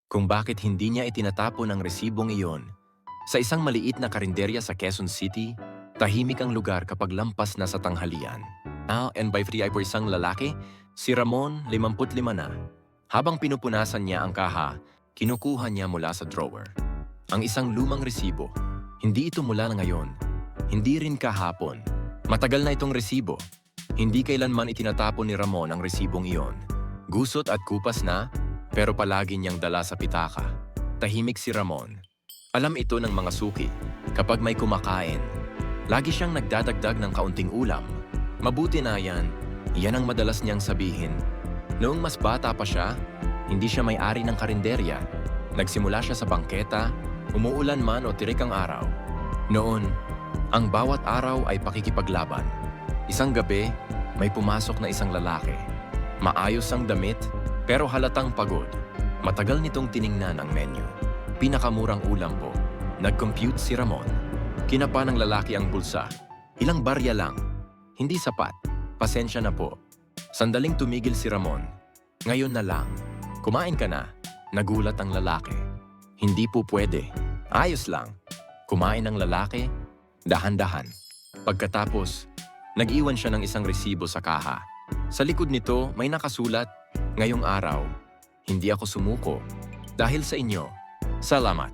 kung bakit hindi niya itinatapon ang resibong iyon. Sa isang maliit na karinderya sa Quezon City, tahimik ang lugar kapag lampas na sa tanghalian. And by 3 ay po isang lalaki, si Ramon, 55 na. Habang pinupunasan niya ang kaha, kinukuha niya mula sa drawer ang isang lumang resibo. Hindi ito mula na ngayon, hindi rin kahapon. Matagal na itong resibo. Hindi kailanman itinatapon ni Ramon ang resibong iyon. Gusot at kupas na, pero palagi niyang dala sa pitaka. Tahimik si Ramon. Alam ito ng mga suki. Kapag may kumakain, lagi siyang nagdadagdag ng kaunting ulam. Mabuti na yan, iyan ang madalas niyang sabihin. Noong mas bata pa siya, hindi siya may-ari ng karinderya. Nagsimula siya sa bangketa, umuulan man o tirik ang araw. Noon, ang bawat araw ay pakikipaglaban. Isang gabi, may pumasok na isang lalaki. Maayos ang damit, pero halatang pagod. Matagal nitong tiningnan ang menu. Pinakamurang ulam po. Nag-compute si Ramon. Kinapa ng lalaki ang bulsa. Ilang barya lang. Hindi sapat. Pasensya na po. Sandaling tumigil si Ramon. Ngayon na lang. Kumain ka na. Nagulat ang lalaki. Hindi po pwede. Ayos lang. Kumain ang lalaki, dahan-dahan. Pagkatapos, nag-iwan siya ng isang resibo sa kaha. Sa likod nito may nakasulat, "Ngayong araw, hindi ako sumuko. Dahil sa inyo, salamat."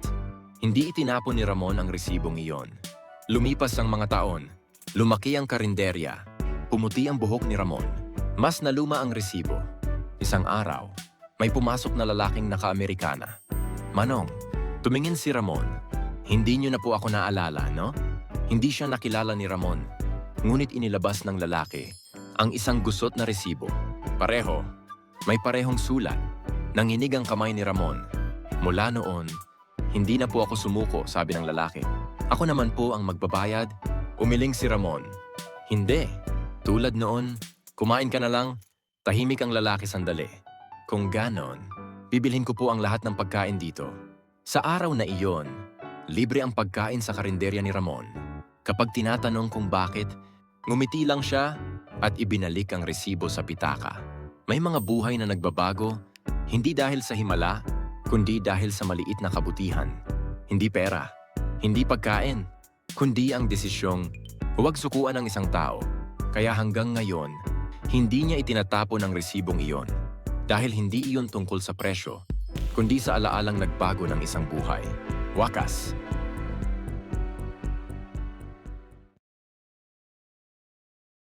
Hindi itinapon ni Ramon ang resibong iyon. Lumipas ang mga taon. Lumaki ang karinderya. Pumuti ang buhok ni Ramon. Mas naluma ang resibo. Isang araw, may pumasok na lalaking naka-Amerikana. "Manong," tumingin si Ramon. "Hindi niyo na po ako naalala, no?" Hindi siya nakilala ni Ramon. Ngunit inilabas ng lalaki ang isang gusot na resibo. Pareho. May parehong sulat. Nanginig ang kamay ni Ramon. Mula noon, hindi na po ako sumuko, sabi ng lalaki. "Ako naman po ang magbabayad." Umiling si Ramon. "Hindi. Tulad noon, kumain ka na lang." Tahimik ang lalaki sandali. "Kung ganon, bibilhin ko po ang lahat ng pagkain dito." Sa araw na iyon, libre ang pagkain sa karinderya ni Ramon. Kapag tinatanong kung bakit, ngumiti lang siya at ibinalik ang resibo sa pitaka. May mga buhay na nagbabago, hindi dahil sa himala, kundi dahil sa maliit na kabutihan. Hindi pera, hindi pagkain, kundi ang desisyong huwag sukuan ang isang tao. Kaya hanggang ngayon, hindi niya itinatapon ang resibong iyon. Dahil hindi iyon tungkol sa presyo, kundi sa alaalang nagbago ng isang buhay. Wakas,